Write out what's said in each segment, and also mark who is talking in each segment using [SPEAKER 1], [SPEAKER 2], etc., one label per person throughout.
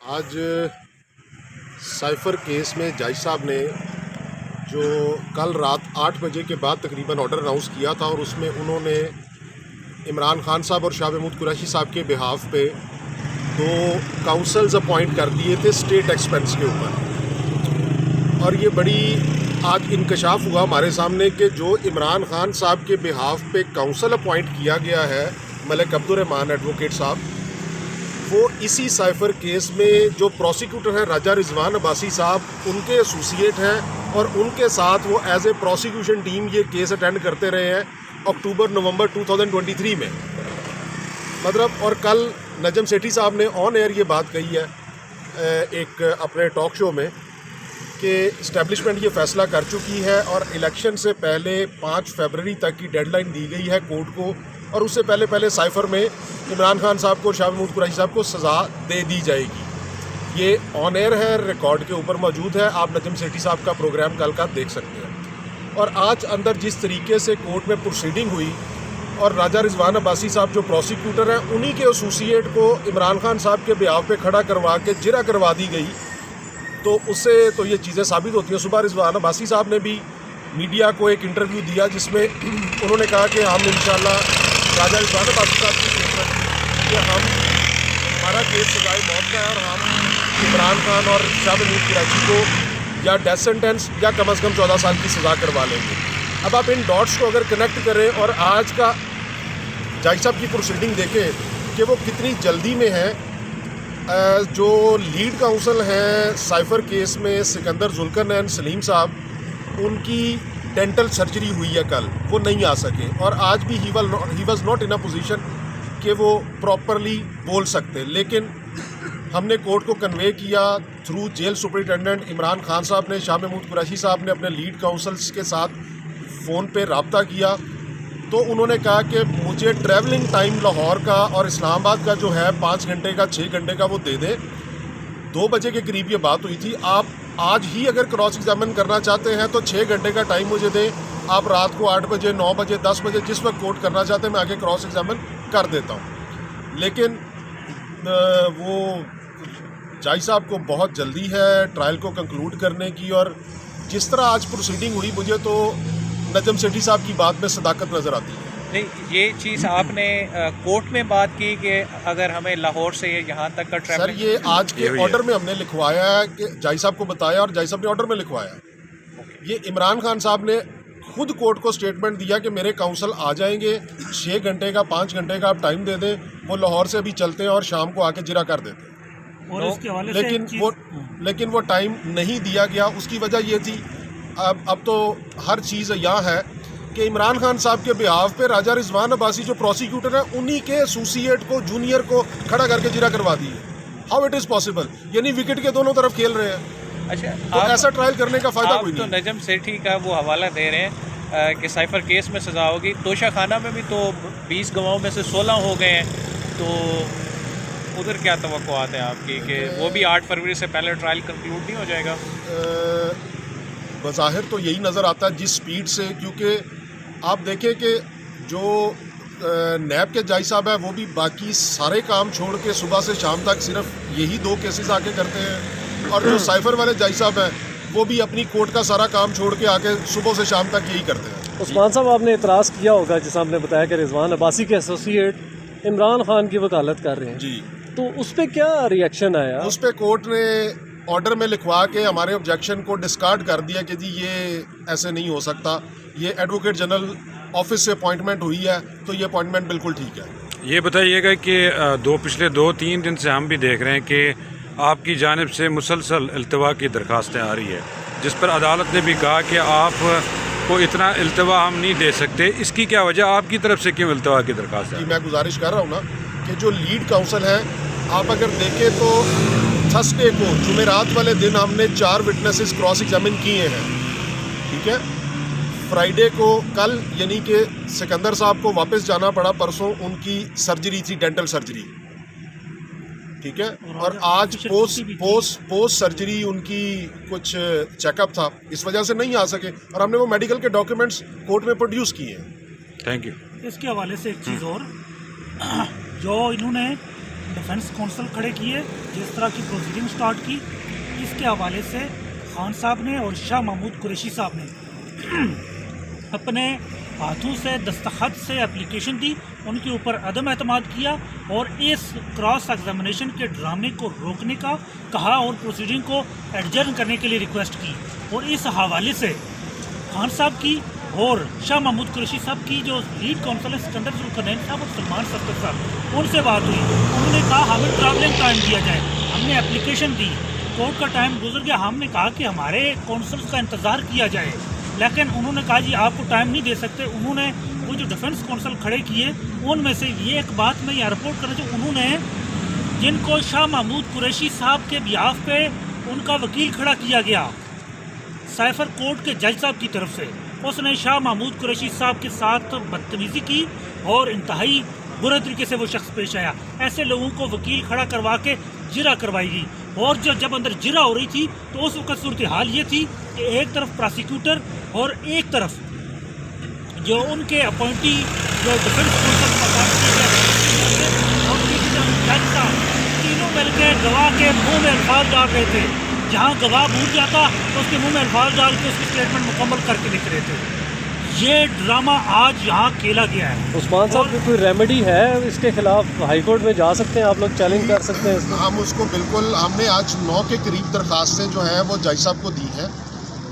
[SPEAKER 1] आज cipher case में जज साहब ने जो कल रात 8 बजे के बाद तकरीबन ऑर्डर अनाउंस किया था और उसमें उन्होंने इमरान खान साहब और शाह महमूद कुरैशी साहब के बिहाफ पे 2 काउंसल्स अपॉइंट कर दिए थे स्टेट एक्सपेंस के ऊपर। और ये बड़ी आज इंकशाफ हुआ हमारे सामने कि जो इमरान खान साहब के बिहाफ पे काउंसल अपॉइंट किया गया है मलिक अब्दुर्रहमान एडवोकेट साहब, वो इसी साइफ़र केस में जो प्रोसिक्यूटर हैं राजा रिजवान अब्बासी साहब, उनके एसोसिएट हैं और उनके साथ वो एज ए प्रोसिक्यूशन टीम ये केस अटेंड करते रहे हैं अक्टूबर नवंबर 2023 में। मतलब और कल नजम सेठी साहब ने ऑन एयर ये बात कही है एक अपने टॉक शो में कि इस्टेब्लिशमेंट ये फ़ैसला कर चुकी है और इलेक्शन से पहले 5 फरवरी तक की डेडलाइन दी गई है कोर्ट को, और उससे पहले साइफ़र में इमरान खान साहब को, शाह महमूद कुरैशी साहब को सज़ा दे दी जाएगी। ये ऑन एयर है, रिकॉर्ड के ऊपर मौजूद है, आप नजम सेठी साहब का प्रोग्राम कल का देख सकते हैं। और आज अंदर जिस तरीके से कोर्ट में प्रोसीडिंग हुई और राजा रिजवान अब्बासी साहब जो प्रोसिक्यूटर हैं, उन्हीं के एसोसिएट को इमरान खान साहब के बिहाफ पे खड़ा करवा के जिरा करवा दी गई, तो उससे तो ये चीज़ें साबित होती हैं। सुबह रिजवान अब्बासी साहब ने भी मीडिया को एक इंटरव्यू दिया जिसमें उन्होंने कहा कि हम इंशाल्लाह राजा रिजवान अब्बासी साहब की स्टेटमेंट कि हमारा केस सजाए मौत का है और हम इमरान खान और शाह महमूद कुरैशी को या डेथ सेंटेंस या कम से कम 14 साल की सज़ा करवा लेंगे। अब आप इन डॉट्स को अगर कनेक्ट करें और आज का जज साहब की प्रोसीडिंग देखें कि वो कितनी जल्दी में है। जो लीड काउंसल हैं साइफ़र केस में सिकंदर जुल्करनैन सलीम साहब, उनकी डेंटल सर्जरी हुई है कल, वो नहीं आ सके और आज भी he was not in a position कि वो प्रॉपरली बोल सकते। लेकिन हमने कोर्ट को कन्वे किया through jail superintendent Imran Khan साहब ने, शाह महमूद कुरैशी साहब ने अपने लीड काउंसल्स के साथ फ़ोन पे रब्ता किया, तो उन्होंने कहा कि मुझे ट्रैवलिंग टाइम लाहौर का और इस्लामाबाद का जो है 5 घंटे का 6 घंटे का वो दे दें। 2 बजे के करीब ये बात हुई थी। आप आज ही अगर क्रॉस एग्जामिन करना चाहते हैं तो 6 घंटे का टाइम मुझे दें, आप रात को 8 बजे 9 बजे 10 बजे जिस वक्त कोर्ट करना चाहते हैं मैं आगे क्रॉस एग्जामिन कर देता हूँ। लेकिन वो जज साहब को बहुत जल्दी है ट्रायल को कंक्लूड करने की, और जिस तरह आज प्रोसीडिंग हुई मुझे तो नजम सेठी साहब की बात में सदाकत नज़र आती है।
[SPEAKER 2] नहीं, ये चीज़ आपने कोर्ट में बात की कि अगर हमें लाहौर से यहाँ तक का ट्रैवल,
[SPEAKER 1] सर ये आज के ऑर्डर में हमने लिखवाया है कि जज साहब को बताया और जज साहब ने ऑर्डर में लिखवाया है। ये इमरान खान साहब ने खुद कोर्ट को स्टेटमेंट दिया कि मेरे काउंसल आ जाएंगे, 6 घंटे का 5 घंटे का आप टाइम दे दें, वो लाहौर से भी चलते हैं और शाम को आके जिरा कर देते हैं।
[SPEAKER 3] और इसके हवाले
[SPEAKER 1] लेकिन वो टाइम नहीं दिया गया। उसकी वजह ये थी, अब तो हर चीज़ यहाँ है कि इमरान खान साहब के बिहाफ पे राजा रिजवान अब्बासी जो प्रोसिक्यूटर हैं, उन्हीं के एसोसिएट को, जूनियर को खड़ा करके जिरा करवा दी है। How it is possible? यानी विकेट के दोनों तरफ खेल रहे हैं।
[SPEAKER 2] अच्छा,
[SPEAKER 1] तो ऐसा ट्रायल करने का फ़ायदा कोई
[SPEAKER 2] तो
[SPEAKER 1] नहीं।
[SPEAKER 2] नजम सेठी का वो हवाला दे रहे हैं कि साइफ़र केस में सज़ा होगी। तोशा खाना में भी तो 20 गवाहों में से 16 हो गए हैं, तो उधर क्या तवक्कुआत है आपकी कि वो भी 8 फरवरी से पहले ट्रायल कंक्लूड नहीं हो जाएगा?
[SPEAKER 1] बज़ाहिर तो यही नज़र आता है जिस स्पीड से, क्योंकि आप देखें कि जो नैब के जज साहब हैं वो भी बाकी सारे काम छोड़ के सुबह से शाम तक सिर्फ यही 2 केसेस आके करते हैं, और जो साइफ़र वाले जज साहब हैं वो भी अपनी कोर्ट का सारा काम छोड़ के आके सुबह से शाम तक यही करते हैं।
[SPEAKER 3] उस्मान साहब, आपने इतराज़ किया होगा जैसा आपने बताया कि रिजवान अब्बासी के एसोसिएट इमरान खान की वकालत कर रहे हैं
[SPEAKER 1] जी,
[SPEAKER 3] तो उस पर क्या रिएक्शन आया?
[SPEAKER 1] उस पर कोर्ट ने ऑर्डर में लिखवा के हमारे ऑब्जेक्शन को डिस्कार्ड कर दिया कि जी ये ऐसे नहीं हो सकता, ये एडवोकेट जनरल ऑफिस से अपॉइंटमेंट हुई है तो ये अपॉइंटमेंट बिल्कुल ठीक है।
[SPEAKER 4] ये बताइएगा कि पिछले 2-3 दिन से हम भी देख रहे हैं कि आपकी जानिब से मुसलसल इल्तवा की दरखास्तें आ रही है, जिस पर अदालत ने भी कहा कि आप को इतना इल्तवा हम नहीं दे सकते। इसकी क्या वजह, आपकी तरफ से क्यों इल्तवा की दरखास्त है?
[SPEAKER 1] मैं गुजारिश कर रहा हूँ ना कि जो लीड काउंसल है, आप अगर देखें तो थर्सडे को, जुमेरात वाले दिन हमने 4 विटनेसेस क्रॉस एग्जामिन किए हैं, ठीक है। फ्राइडे को कल यानी कि सिकंदर साहब को वापस जाना पड़ा, परसों उनकी सर्जरी थी, डेंटल सर्जरी, ठीक है। और आज पोस्ट सर्जरी उनकी कुछ चेकअप था, इस वजह से नहीं आ सके और हमने वो मेडिकल के डॉक्यूमेंट्स कोर्ट में प्रोड्यूस किए हैं।
[SPEAKER 4] Thank you.
[SPEAKER 5] इसके हवाले से एक चीज़ और, जो इन्होंने डिफेंस कौंसल खड़े किए, जिस तरह की प्रोसीडिंग स्टार्ट की, इसके हवाले से खान साहब ने और शाह महमूद कुरैशी साहब ने अपने हाथों से दस्तखत से एप्लीकेशन दी, उनके ऊपर अदम एतमाद किया और इस क्रॉस एग्जामिनेशन के ड्रामे को रोकने का कहा और प्रोसीडिंग को एडजर्न करने के लिए रिक्वेस्ट की। और इस हवाले से खान साहब की और शाह महमूद कुरैशी साहब की जो लीड काउंसिल है सिकंदर जुल्करनैन साहब और सलमान सफदर साहब, उनसे बात हुई। उन्होंने कहा हमें ट्रैवलिंग टाइम दिया जाए। हमने एप्लीकेशन दी, कोर्ट का टाइम गुजर गया, हमने कहा कि हमारे काउंसिल्स का इंतज़ार किया जाए, लेकिन उन्होंने कहा जी आपको टाइम नहीं दे सकते। उन्होंने वो जो डिफेंस काउंसिल खड़े किए उनमें से ये एक बात मैं यहाँ रिपोर्ट करना चाहूँ, उन्होंने जिनको शाह महमूद कुरैशी साहब के बिहाफ पे उनका वकील खड़ा किया गया साइफर कोर्ट के जज साहब की तरफ से, उसने शाह महमूद कुरैशी साहब के साथ बदतमीज़ी की और इंतहाई बुरे तरीके से वो शख्स पेश आया। ऐसे लोगों को वकील खड़ा करवा के जिरा करवाई गई और जब अंदर जिरा हो रही थी तो उस वक्त सूरत हाल ये थी कि एक तरफ प्रोसिक्यूटर और एक तरफ जो उनके अपॉइंटी जो डिफेंस और जज साहब, तीनों मिलकर गवाह के मुंह में अल्फाज डाल रहे थे। जहाँ गवाह भूल जाता तो उसके मुंह में अल्फाज डाल के उसकी स्टेटमेंट मुकम्मल करके लिख रहे थे। ये ड्रामा आज यहाँ खेला गया है।
[SPEAKER 3] उस्मान साहब की कोई रेमेडी है इसके खिलाफ? हाई कोर्ट में जा सकते हैं आप लोग, चैलेंज कर सकते हैं इसको?
[SPEAKER 1] हम उसको बिल्कुल, हमने आज 9 के करीब दरख्वास्तें जो है वो जज साहब को दी हैं,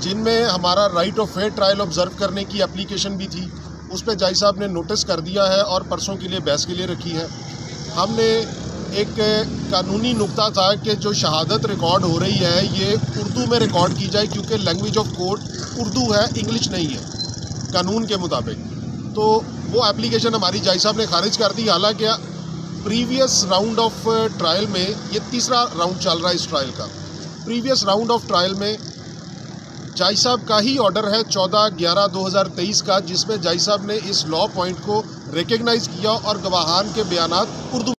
[SPEAKER 1] जिनमें हमारा right of fair trial observe करने की एप्लीकेशन भी थी। उस पर जज साहब ने नोटिस कर दिया है और परसों के लिए बहस के लिए रखी है। हमने एक कानूनी नुक्ता था कि जो शहादत रिकॉर्ड हो रही है ये उर्दू में रिकॉर्ड की जाए, क्योंकि लैंग्वेज ऑफ कोर्ट उर्दू है, इंग्लिश नहीं है कानून के मुताबिक। तो वो एप्लीकेशन हमारी जज साहब ने खारिज कर दी। हालांकि प्रीवियस राउंड ऑफ ट्रायल में, ये तीसरा राउंड चल रहा है इस ट्रायल का, प्रीवियस राउंड ऑफ ट्रायल में जज साहब का ही ऑर्डर है 14/11/2023 का, जिसमें जज साहब ने इस लॉ पॉइंट को रिकग्नाइज़ किया और गवाहान के बयानात उर्दू